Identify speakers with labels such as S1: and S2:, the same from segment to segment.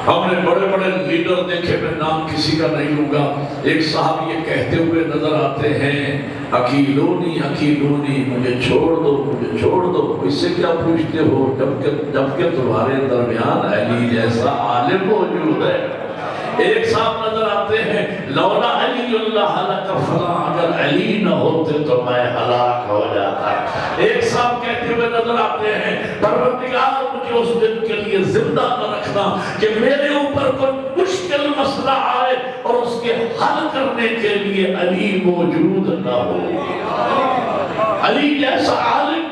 S1: ہم نے بڑے بڑے لیڈر دیکھے، میں نام کسی کا نہیں لوں گا، ایک صاحب یہ کہتے ہوئے نظر آتے ہیں اکیلونی اکیلونی، مجھے چھوڑ دو مجھے چھوڑ دو، اس سے کیا پوچھتے ہو جبکہ تمہارے درمیان علی جیسا عالم موجود ہے۔ ایک صاحب نظر آتے ہیں لولا علی اللہ لک فلاں، اگر علی نہ ہوتے تو میں ہلاک ہو جاتا۔ ایک صاحب کہتے ہوئے نظر آتے ہیں پروردگار مجھے اس دن کے لیے زندہ نہ رکھنا کہ میرے اوپر کوئی مشکل مسئلہ آئے اور اس کے حل کرنے کے لیے علی موجود نہ ہو۔ علی جیسا عالم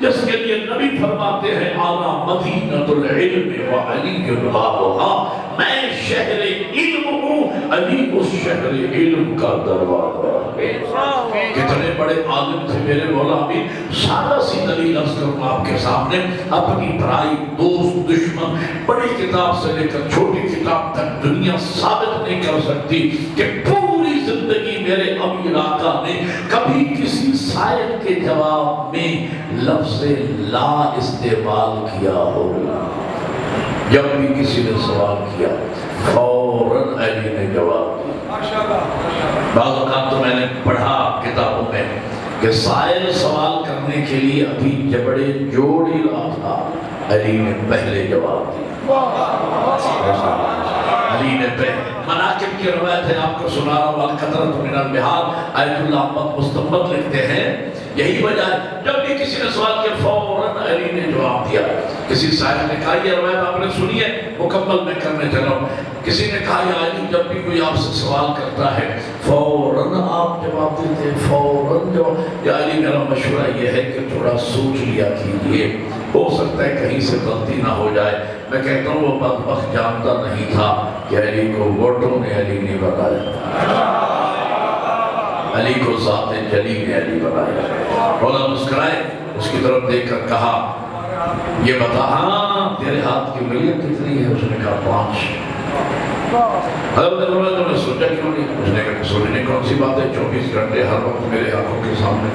S1: جس کے لیے نبی فرماتے ہیں آنا مدینۃ العلم و علی بابھا، میں شہر علم ہوں، علی اس شہر علم کا دروازہ۔ کتنے بڑے عالم تھے میرے مولا بھی، سادہ سی دلیل عرض کروں آپ کے سامنے، اپنی بھائی دوست دشمن بڑی کتاب سے لے کر چھوٹی کتاب تک دنیا ثابت نہیں کر سکتی کہ پوری زندگی میرے امیر آقا نے کبھی کسی سائل کے جواب میں لفظ لا استعمال کیا ہو۔ جب بھی کسی نے سوال کیا فوراً علی نے جواب دیا۔ بعض اوقات تو میں نے پڑھا کتابوں میں کہ سائل سوال کرنے کے لیے ابھی جبڑے جوڑ ہی رہا تھا، علی نے پہلے جواب دیا۔ علی نے پہلے مناقب کی روایت ہے، آپ کو سنا رہا ہوں، القطرۃ من البحار، آیت اللہ احمد مستنبط لکھتے ہیں یہی وجہ ہے جب بھی کسی نے سوال کیا فوراً علی نے جواب دیا۔ کسی صاحب نے کہا یہ روایت آپ نے سنی ہے، مکمل میں کرنے چلا ہوں، کسی نے کہا یا علی جب بھی کوئی آپ سے سوال کرتا ہے فوراً آپ جواب دیتے ہیں، فوراً جواب۔ یا علی میرا مشورہ یہ ہے کہ تھوڑا سوچ لیا کیجئے، ہو سکتا ہے کہیں سے غلطی نہ ہو جائے۔ میں کہتا ہوں وہ بدبخت جانتا نہیں تھا کہ علی کو ووٹوں نے علی نہیں بتایا، علی کو ذات جلی نے علی بنایا۔ مولا مسکرائے، اس کی طرف دیکھ کر کہا یہ بتا ہاں تیرے ہاتھ کی انگلیاں کتنی ہے؟ اس نے کہا 5۔ حضرت عمر نے سوچا کیوں نہیں؟ اس نے کہا سوچنے کون سی بات ہے، 24 گھنٹے ہر وقت میرے آنکھوں کے سامنے۔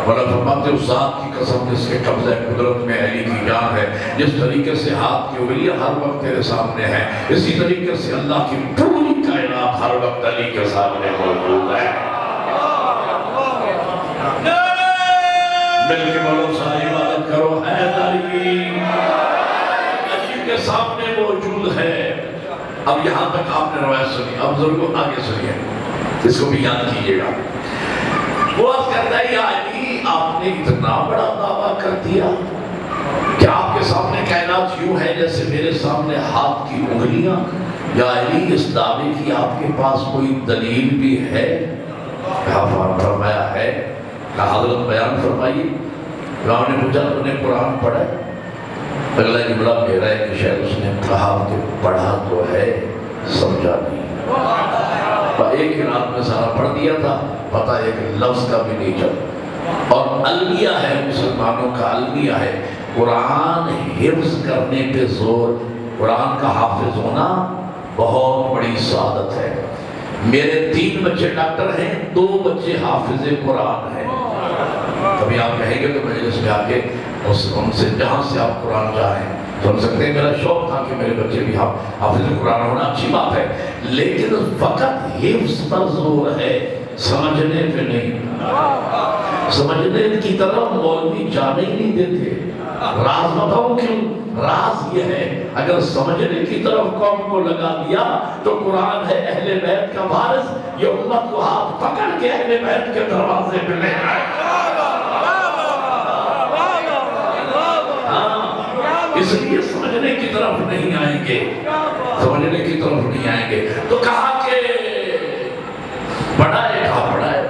S1: مولا فرماتے اس ذات کی قسم جس کے قبضہ قدرت میں علی کی جان ہے، جس طریقے سے ہاتھ کی انگلیاں ہر وقت تیرے سامنے ہیں، اسی طریقے سے اللہ کی پوری کائنات ہر وقت علی کے سامنے موجود ہے۔ مل کے بولو ساری عبادت کرو، حیدری علی کے سامنے موجود ہے۔ اب یہاں تک آپ نے روایت سنی، اب ضرور آگے سنیے، اس کو بھی یاد کیجئے گا۔ وہ کہتا ہے یا علی آپ نے اتنا بڑا دعویٰ کر دیا کہ آپ کے سامنے کائنات یوں ہے جیسے میرے سامنے ہاتھ کی انگلیاں، یا علی اس دعوے کی آپ کے پاس کوئی دلیل بھی ہے؟ کہا فرمایا ہے۔ کہا حضرت بیان فرمائیے۔ امام نے پوچھا تو نے قرآن پڑھا ہے؟ اگلا جملہ میرا ہے کہ شاید اس نے کہا کہ پڑھا تو ہے سمجھا نہیں۔ ایک ہی رات میں سارا پڑھ دیا تھا، پتہ ایک لفظ کا بھی نہیں چلا۔ اور المیہ ہے مسلمانوں کا، المیہ ہے قرآن حفظ کرنے پہ زور۔ قرآن کا حافظ ہونا بہت بڑی سعادت ہے۔ میرے 3 بچے ڈاکٹر ہیں، 2 بچے حافظ قرآن ہیں۔ کبھی آپ کہیں گے تو مجلس میں آ کے ان سے جہاں سے آپ قرآن چاہیں سن سکتے ہیں۔ میرا شوق تھا کہ میرے بچے بھی حافظ قرآن ہونا اچھی بات ہے، لیکن فقط حفظ پر زور ہے، سمجھنے پہ نہیں۔ سمجھنے کی طرف مولوی جانے ہی نہیں دیتے۔ راز بتاؤں کیوں؟ راز یہ ہے اگر سمجھنے کی طرف قوم کو لگا دیا تو قرآن ہے اہل بیت کا وارث، یہ امت کو ہاتھ پکڑ کے اہل بیت کے دروازے پہ لے آئے۔ اس لیے سمجھنے کی طرف نہیں آئیں گے، سمجھنے کی طرف نہیں آئیں گے۔ تو کہا کہ پڑھا ہے، کہا پڑھا ہے۔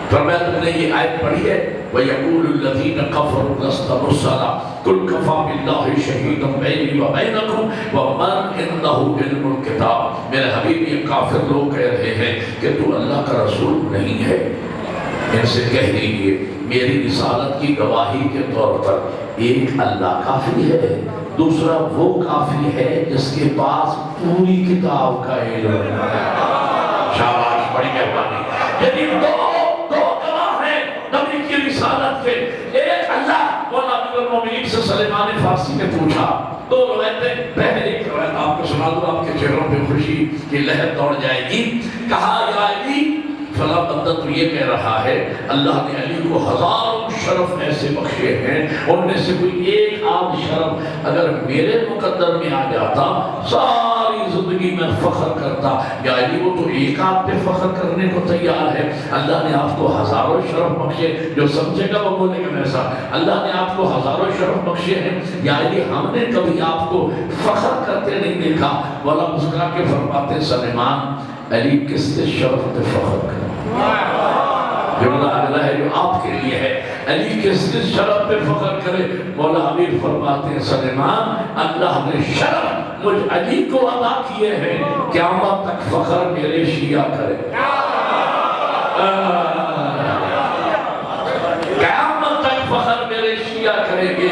S1: فرمایا تم نے یہ آیت پڑھی ہے وَيَقُولُ الَّذِينَ كَفَرُوا لَسْتَ مُرْسَلًا قُلْ كَفَىٰ بِاللَّهِ شَهِيدًا بَيْنِي وَبَيْنَكُمْ وَمَنْ عِندَهُ عِلْمُ الْكِتَابِ۔ میرے حبیب یہ کافر لوگ کہہ رہے ہیں کہ تو اللہ کا رسول نہیں ہے، ان سے کہہ دیجئے میری رسالت کی گواہی کے طور پر ایک اللہ کافی ہے، دوسرا وہ کافی ہے جس کے پاس پوری کتاب کا علم ہے۔ شاباش، بڑی مہربانی۔ یعنی دو گواہ ہیں نبی کی رسالت کے، ایک اللہ مولا امیر المومنین سے سلیمان فارسی نے پوچھا، دو روایتیں، پہلے ایک روایت آپ کو سنا دوں، آپ کے چہروں پہ خوشی کی لہر دوڑ جائے گی۔ کہا یا علی فلاں بندہ تو یہ کہہ رہا ہے اللہ نے علی کو ہزاروں شرف ایسے بخشے ہیں، ان میں سے کوئی ایک آدھ شرف اگر میرے مقدر میں آ جاتا ساری زندگی میں فخر کرتا۔ یا علی وہ تو ایک آدھ پہ فخر کرنے کو تیار ہے، اللہ نے آپ کو ہزاروں شرف بخشے، جو سمجھے گا وہ بولے گا ایسا، اللہ نے آپ کو ہزاروں شرف بخشے ہیں یا علی ہم نے کبھی آپ کو فخر کرتے نہیں دیکھا۔ مولا مسکرا کے فرماتے سلیمان علی کس سے شرف پہ فخر کرے؟ جملہ اگلا ہے جو آپ کے لیے ہے، علی کس سے شرف پہ فخر کرے؟ مولا امیر فرماتے ہیں سلیمان اللہ نے شرف مجھ علی کو عطا کیے ہیں، قیامت تک فخر میرے شیعہ کرے، قیامت تک فخر میرے شیعہ کریں گے۔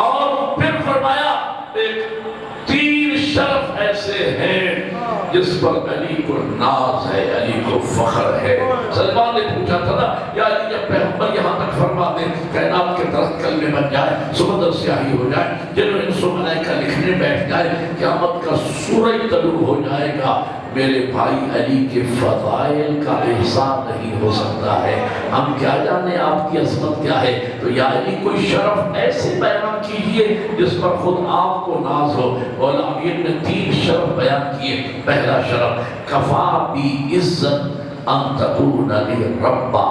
S1: اور پھر فرمایا ایک تین شرف ایسے ہیں جس پر علی کو ناز ہے، علی کو فخر ہے۔ سلمان نے پوچھا تھا نا یا علی جب پیغمبر یہاں تک فرما دیں کائنات کے درخت کلمے بن جائے، سمندر سیاہی ہو جائے، جنہوں انس و ملائکہ لکھنے بیٹھ جائے، قیامت کا سورج طلوع ہو جائے گا، میرے بھائی علی کے فضائل کا احسان نہیں ہو سکتا ہے، ہم کیا جانے آپ کی عظمت کیا ہے۔ تو یا علی کوئی شرف ایسے بیان کیجئے جس پر خود آپ کو ناز ہو۔ مولا امیر نے تین شرف بیان کیے۔ پہلا شرف کفا بی عزت ان تکون لی ربا،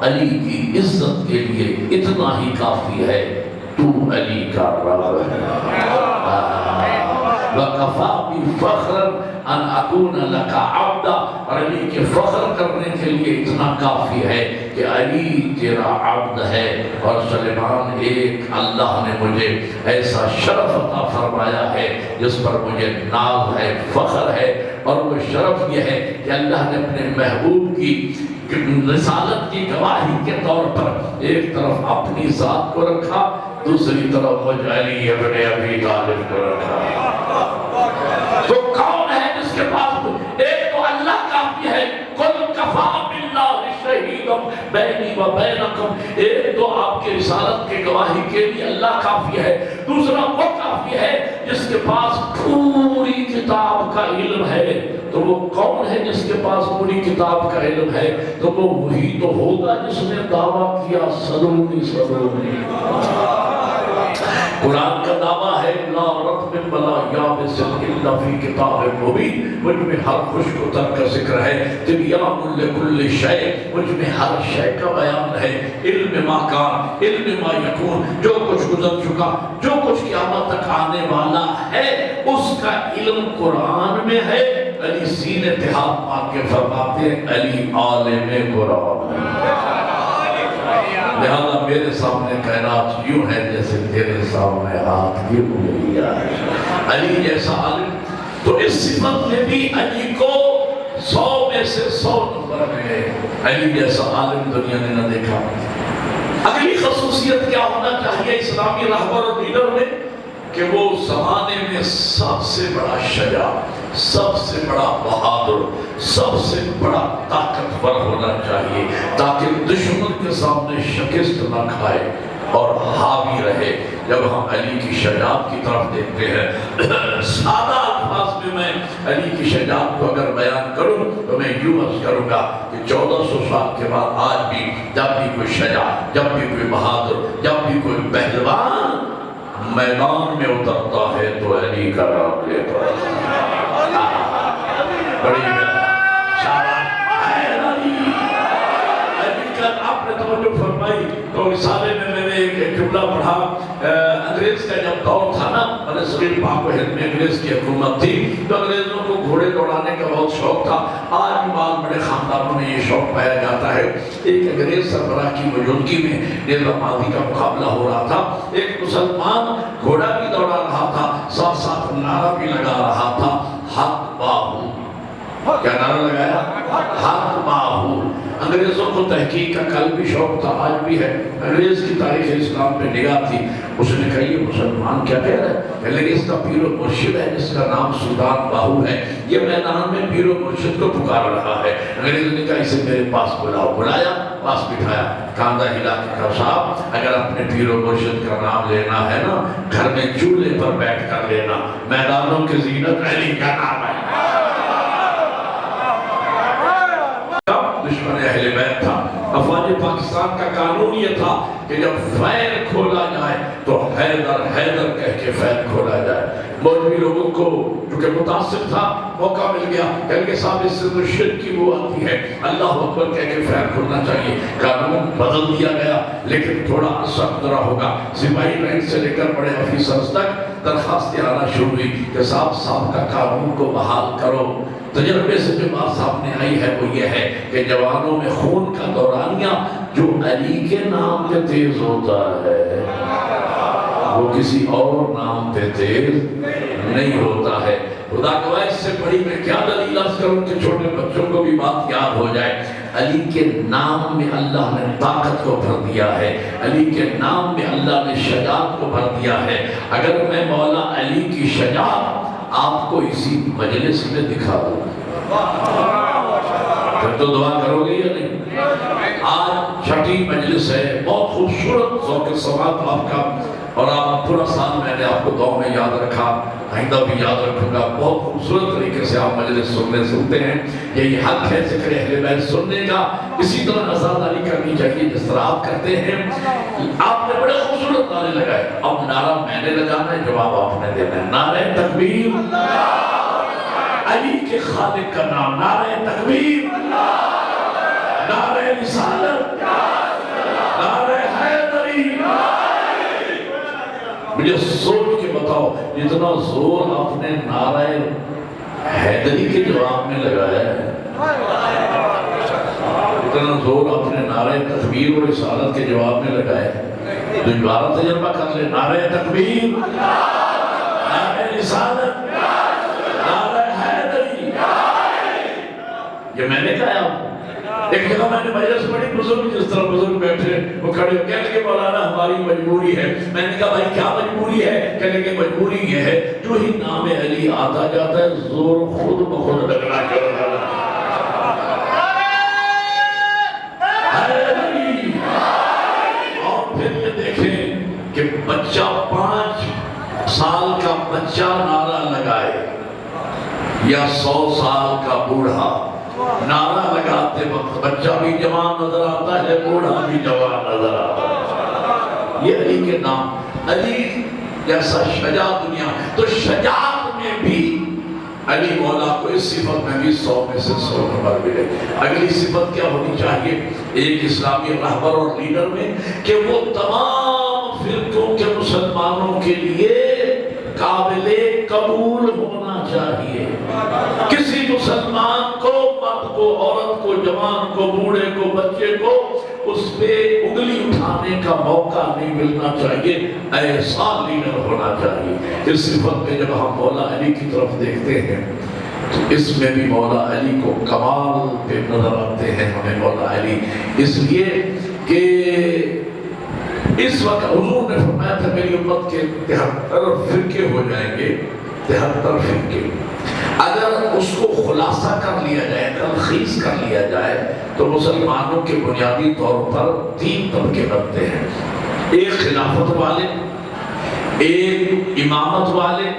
S1: علی کی عزت کے لیے اتنا ہی کافی ہے تو علی کا رب ہے۔ وَقَفَا بِفَخْرًا أَنْ أَكُونَ لَكَ عَبْدًا، اور علی کے فخر کرنے کے لیے اتنا کافی ہے کہ علی تیرا عبد ہے۔ اور سلیمان ایک اللہ نے مجھے ایسا شرف عطا فرمایا ہے جس پر مجھے ناز ہے، فخر ہے، اور وہ شرف یہ ہے کہ اللہ نے اپنے محبوب کی رسالت کی گواہی کے طور پر ایک طرف اپنی ذات کو رکھا، دوسری طرف مجھ علی ابن ابی طالب کو رکھا۔ تو کون ہے جس کے پاس؟ ایک تو اللہ کافی ہے، قل کفا باللہ شہیدا بینی و بینکم، ایک تو آپ کے رسالت کے گواہی کے لیے اللہ کافی ہے، دوسرا وہ کافی ہے جس کے پاس پوری کتاب کا علم ہے۔ تو وہ کون ہے جس کے پاس پوری کتاب کا علم ہے؟ تو وہ وہی تو ہوگا جس نے دعویٰ کیا صدونی صدونی۔ قرآن کا دعویٰ ہے لا رطب ولا یابس الا فی کتاب مبین، مجھ میں ہر خشک و تر کا ذکر ہے، تبیان لکل شیء، مجھ میں ہر شے کا بیان ہے، علم ما کان، علم ما یکون، جو کچھ گزر چکا، جو کچھ قیامت تک آنے والا ہے اس کا علم قرآن میں ہے۔ علی سینے پہ ہاتھ مار کے فرماتے ہیں علی عالم قرآن ہے، لہذا میرے سامنے کائنات یوں ہے جیسے تیرے سامنے ہاتھ کی انگلیاں ہیں۔ علی جیسا عالم، تو اس صفت میں بھی علی کو 100 میں سے 100 نمبر ملے۔ علی جیسا عالم دنیا نے نہ دیکھا۔ اگلی خصوصیت کیا ہونا چاہیے اسلامی رہبر اور لیڈر میں؟ کہ وہ زمانے میں سب سے بڑا شجاع، سب سے بڑا بہادر، سب سے بڑا طاقتور ہونا چاہیے، تاکہ دشمن کے سامنے شکست نہ کھائے اور حاوی رہے۔ جب ہم علی کی شجاعت کی طرف دیکھتے ہیں، سادہ الفاظ میں علی کی شجاعت کو اگر بیان کروں تو میں یوں عرض کروں گا کہ 1400 سال کے بعد آج بھی جب بھی کوئی شجاع، جب بھی کوئی بہادر، جب بھی کوئی پہلوان میدان میں اترتا ہے تو علی کا نام لیتا ہے۔ بڑی آپ نے توجہ فرمائی تو رسالے میں میں نے ایک جملہ پڑھا، انگریز کا جب دور تھا نا، صغیر پاک و ہند میں انگریز کی حکومت تھی، تو انگریزوں کو گھوڑے دوڑانے کا بہت شوق تھا۔ آج بھی بعض بڑے خاندانوں میں یہ شوق پایا جاتا ہے۔ ایک انگریز سربراہ کی موجودگی میں نیزہ بازی کا مقابلہ ہو رہا تھا، ایک مسلمان گھوڑا بھی دوڑا رہا تھا، ساتھ ساتھ نعرہ بھی لگا رہا تھا، حق باہو۔ کیا نعرہ لگایا؟ حق باہو۔ انگریزوں کو تحقیق کا کل بھی شوق تھا، آج بھی ہے۔ انگریز کی تاریخ اسلام پہ نگاہ تھی، اس نے کہا یہ مسلمان کیا کہہ رہا ہے، لیکن اس کا پیر و مرشد ہے جس کا نام سلطان باہو ہے، یہ میدان میں پیر و مرشد کو پکار رہا ہے۔ انگریز نے کہا اسے میرے پاس بلاؤ، بلایا، پاس بٹھایا، کاندھا ہلا کے کہا صاحب اگر اپنے پیر و مرشد کا نام لینا ہے نا گھر میں چولہے پر بیٹھ کر لینا، میدانوں کی زینت علی کا نام ہے۔ دشمن اہل بیت تھا، افواج پاکستان کا قانون یہ تھا کہ جب فیل کھولا جائے تو حیدر حیدر کہہ کے فیل کھولا جائے۔ مولوی لوگوں کو جو کہ متاثر تھا موقع مل گیا، کہنے کے صاحب اس سے تو شرک کی وہ آتی ہے، اللہ اکبر کہہ کے فیل کھولنا چاہیے۔ قانون بدل دیا گیا لیکن تھوڑا عرصہ گزرا ہوگا، سپاہی رینک سے لے کر بڑے آفیسرز تک درخواستیں آنا شروع ہوئی کہ صاحب کا قانون کو بحال کرو۔ تجربے سے جو بات سامنے آئی ہے وہ یہ ہے کہ جوانوں میں خون کا دورانیہ جو علی کے نام پہ تیز ہوتا ہے وہ کسی اور نام پہ تیز نہیں ہوتا ہے۔ خدا گواہ اس سے بڑی میں کیا دلیل عرض کروں کہ چھوٹے بچوں کو بھی بات یاد ہو جائے۔ علی کے نام میں اللہ نے طاقت کو بھر دیا ہے، علی کے نام میں اللہ نے شجاعت کو بھر دیا ہے۔ اگر میں مولا علی کی شجاعت آپ کو اسی مجلس میں دکھا دوں پھر تو دعا کرو گے یا نہیں؟ آج چھٹی مجلس ہے، بہت خوبصورت ذوق سماعت آپ کا، اور آپ پورا سال میں نے آپ کو دعا میں یاد رکھا، آئندہ بھی یاد رکھوں گا۔ بہت خوبصورت طریقے سے آپ مجلس سنتے ہیں، یہی حق ہے ذکر اہل بیت سننے کا۔ اسی طرح عزاداری کرنی چاہیے جس طرح آپ کرتے ہیں۔ آپ نے بڑے خوبصورت نعرے لگائے، اب نعرہ میں نے لگانا ہے، جواب آپ نے دینا ہے۔ نعرہ تکبیر، علی کے خالق کا نام، نعرہ تکبیر، نعرہ رسالت، نعرہ حیدری۔ مجھے سوچ کے بتاؤ جتنا زور آپ نے نعرہ حیدری کے جواب میں لگایا ہے، اتنا زور آپ نے نعرہ تکبیر اور رسالت کے جواب میں لگایا ہے۔ تو دوبارہ تجربہ کر لیں، نعرہ تکبیر، نعرہ رسالت، نعرہ حیدری۔ یہ میں نے کہا آپ ایک جگہ میں نے مجلس بڑی بزرگ، جس طرح بزرگ بیٹھے وہ کھڑے ہو کہنے کے مولانا ہماری مجبوری ہے۔ میں نے کہا بھائی کیا مجبوری ہے؟ کہنے کے مجبوری یہ ہے جو ہی نام علی آتا جاتا ہے زور خود بخود لگنا چاہتا ہے۔ اور پھر یہ دیکھیں کہ بچہ 5 سال کا بچہ نعرہ لگائے یا 100 سال کا بوڑھا نعرہ لگاتے وقت بچہ بھی جوان نظر آتا ہے، بوڑھا بھی جوان نظر آتا ہے۔ یہ علی کے نام، علی جیسا شجاع دنیا، تو شجاعت میں بھی علی مولا کو اس صفت میں بھی 100 میں سے 100 نمبر ملے۔ اگلی صفت کیا ہونی چاہیے ایک اسلامی رہبر اور لیڈر میں؟ کہ وہ تمام فرقوں کے مسلمانوں کے لیے قابل قبول ہونا چاہیے۔ کسی مسلمان کو، مرد کو، عورت کو، جوان کو، بوڑھے کو، بچے کو اس پہ انگلی اٹھانے کا موقع نہیں ملنا چاہیے، ایسا لیڈر ہونا چاہیے۔ اس صفت میں جب ہم مولا علی کی طرف دیکھتے ہیں تو اس میں بھی مولا علی کو کمال پہ نظر آتے ہیں ہمیں مولا علی، اس لیے کہ اس وقت حضور نے فرمایا تھا میری امت کے 73 فرقے ہو جائیں گے، 73 فرقے۔ اگر اس کو خلاصہ کر لیا جائے، تلخیص کر لیا جائے تو مسلمانوں کے بنیادی طور پر 3 طبقے بنتے ہیں، ایک خلافت والے، ایک امامت والے،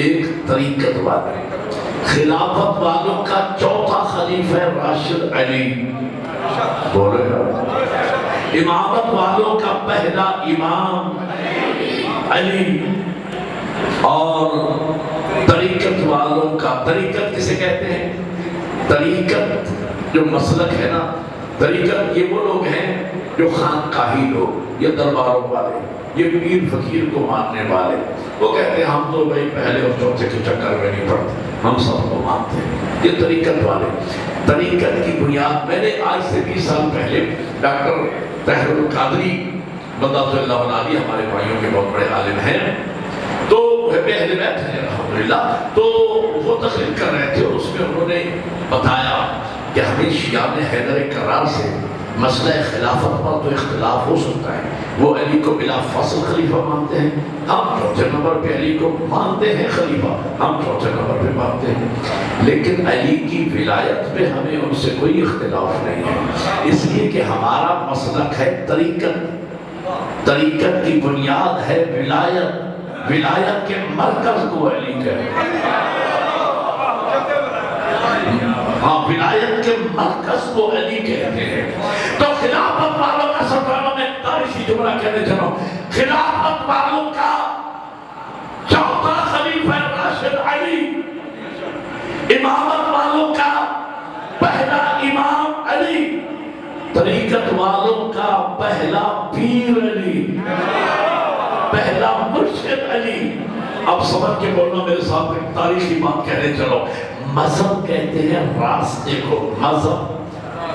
S1: ایک طریقت والے۔ خلافت والوں کا چوتھا خلیفہ راشد علی، بولے گا۔ امامت والوں کا پہلا امام علی، اور طریقت والوں کا، طریقت کسے کہتے ہیں؟ طریقت جو مسلک ہے نا، طریقت یہ وہ لوگ ہیں جو خانقاہی لوگ، یہ درباروں والے، یہ پیر فقیر کو ماننے والے، وہ کہتے ہیں ہم تو بھائی پہلے اور چوتھے کے چکر میں نہیں پڑتے، ہم سب کو مانتے ہیں، یہ طریقت والے۔ طریقت کی بنیاد میں نے آج سے 20 سال پہلے ڈاکٹر طاہر القادری مدد اللہ علیہ، ہمارے بھائیوں کے بہت بڑے عالم ہیں، تو اہل بیت ہیں الحمدللہ، تو وہ تقریر کر رہے تھے اور اس میں انہوں نے بتایا کہ ہمیں شیعہ حیدر کرار سے مسئلہ خلافت پر تو اختلاف ہو سکتا ہے، وہ علی کو بلا فصل خلیفہ مانتے ہیں، ہم چوتھے نمبر پہ علی کو مانتے ہیں خلیفہ، ہم چوتھے نمبر پہ مانتے ہیں، لیکن علی کی ولایت پہ ہمیں ان سے کوئی اختلاف نہیں ہے، اس لیے کہ ہمارا مسلک ہے طریقت کی بنیاد ہے ولایت، ولایت کے مرکز کو علی کہتے ہیں، ہاں ولایت کے مرکز کو علی کہتے ہیں۔ تو خلافت والوں کا سرکاروں میں تاریخی جملہ کہنے چلو، خلافت والوں کا چوتھا خلیفہ راشد علی، امامت والوں کا پہلا امام علی، طریقت والوں کا پہلا پیر علی، پہلا مرشد علی۔ اب سمجھ کے بولنا میرے ساتھ ایک تاریخی بات کہنے چلو، مذہب کہتے ہیں راستے کو، مذہب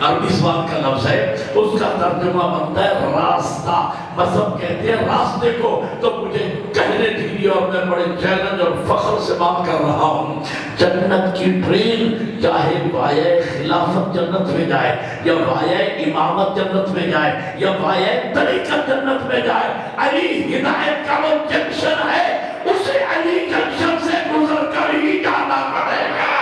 S1: عربی زبان کا لفظ ہے، اس کا ترجمہ بنتا ہے راستہ، مذہب کہتے ہیں راستے کو۔ تو مجھے کہنے دیجیے، اور میں بڑے چیلنج اور فخر سے بات کر رہا ہوں، جنت کی ٹرین چاہے وایہ خلافت جنت میں جائے، یا وایہ امامت جنت میں جائے، یا وایہ طریقت جنت میں جائے، علی ہدایت کا وہ جنکشن ہے، اسے علی جنکشن سے گزر کر ہی جانا پڑے گا۔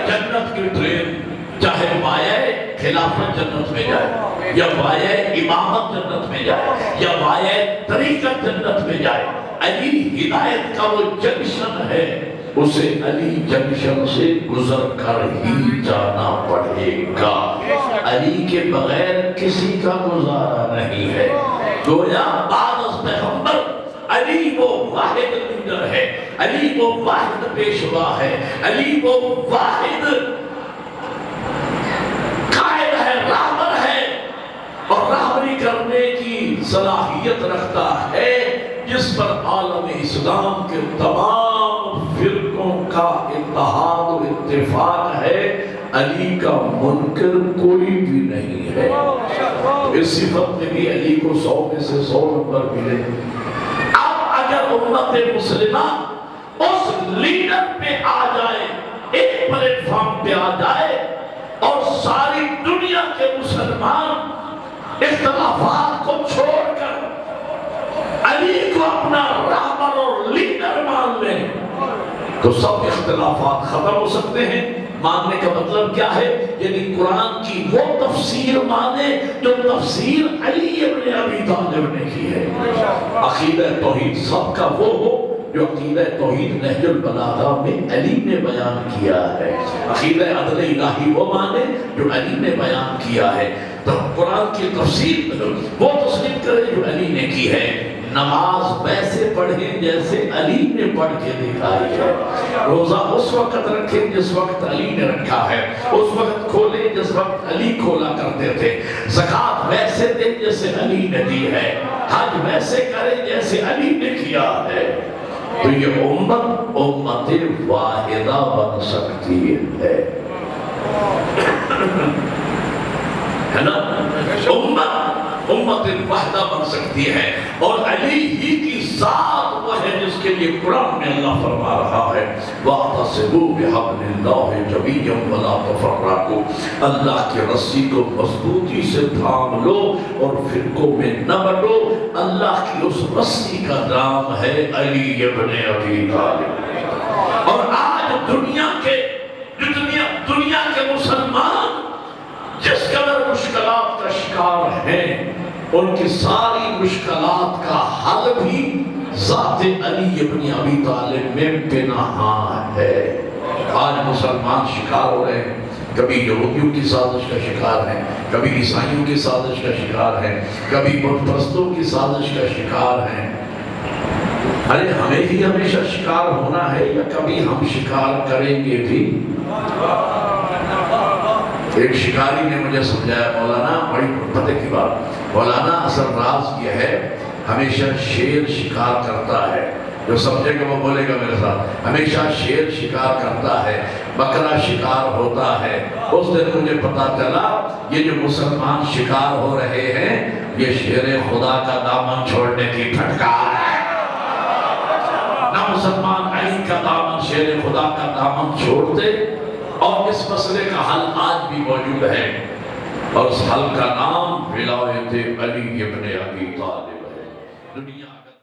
S1: جنت کی ٹرین چاہے وایہ خلافت جنت میں جائے، یا وایہ امامت جنت میں جائے، یا وایہ طریقت جنت میں جائے، علی ہدایت کا وہ جنکشن ہے، اسے علی جنکشن سے گزر کر ہی جانا پڑے گا۔ علی کے بغیر کسی کا گزارا نہیں ہے۔ گویا بعد از پیغمبر علی وہ واحد لیڈر ہے، علی وہ واحد پیشوا ہے، علی وہ واحد قائد ہے، راہبر ہے، اور راہبری کرنے کی صلاحیت رکھتا ہے، جس پر عالم اسلام کے تمام فرقوں کا اتحاد و اتفاق ہے، علی کا منکر کوئی بھی نہیں ہے۔ اس صفت میں بھی علی کو 100 میں سے 100 نمبر ملے۔ اگر امت مسلمہ اس لیڈر پہ آ جائے، ایک پلیٹ فارم پہ آ جائے، اور ساری دنیا کے مسلمان اختلافات کو چھوڑ کر علی کو اپنا رہبر اور لیڈر مان لیں، تو سب اختلافات ختم ہو سکتے ہیں۔ ماننے کا مطلب کیا ہے؟ یعنی قرآن کی وہ تفسیر مانے جو تفسیر علی ابن ابی طالب نے کی ہے۔ عقیدہ توحید سب کا وہ ہو جو عقیدہ توحید نہج البلاغہ میں علی نے بیان کیا ہے، عقیدہ عدل الہی وہ مانے جو علی نے بیان کیا ہے، تو قرآن کی تفسیر وہ تسلیم کرے جو علی نے کی ہے۔ نماز ویسے پڑھیں جیسے علی نے پڑھ کے دکھائی ہے، روزہ اس وقت رکھیں جس وقت علی نے رکھا ہے، اس وقت کھولیں جس وقت علی کھولا کرتے تھے، زکوٰۃ ویسے دیں جیسے علی نے دی ہے، حج ویسے کریں جیسے علی نے کیا ہے، تو یہ امت واحدہ بن سکتی ہے نا؟ امت واحدہ بن سکتی ہے، اور علی ہی کی ذات وہ ہے جس کے لیے قرآن میں اللہ فرما رہا ہے وَاعْتَصِمُوا بِحَبْلِ اللَّهِ جَمِيعًا وَلَا تَفَرَّقُوا، اللہ کی رسی کو مضبوطی سے تھام لو اور فرقوں میں نہ بٹو۔ اللہ کی اس رسی کا نام ہے علی ابن ابی طالب۔ اور آج دنیا کے مسلمان جس قدر مشکلات کا شکار ہیں، ان کی ساری مشکلات کا حل بھی ذات علی ابن ابی طالب میں پنہاں ہے۔ آج مسلمان شکار ہو رہے ہیں، کبھی یہودیوں کی سازش کا شکار ہیں، کبھی عیسائیوں کی سازش کا شکار ہیں، کبھی بت پرستوں کی سازش کا شکار ہیں۔ ارے ہمیں ہی ہمیشہ شکار ہونا ہے یا کبھی ہم شکار کریں گے بھی؟ ایک شکاری نے مجھے سمجھایا، مولانا بڑی پتہ کی بات، مولانا اصل راز یہ ہے، ہمیشہ شیر شکار کرتا ہے جو سمجھے گا وہ بولے گا میرے ساتھ، ہمیشہ شیر شکار کرتا ہے، بکرا شکار ہوتا ہے۔ اس دن مجھے پتا چلا یہ جو مسلمان شکار ہو رہے ہیں یہ شیر خدا کا دامن چھوڑنے کی پھٹکار ہے۔ نہ مسلمان علی کا دامن، شیر خدا کا دامن چھوڑتے، اور اس مسئلے کا حل آج بھی موجود ہے، اور اس حل کا نام ولایت علی ابن ابی طالب ہے۔ دنیا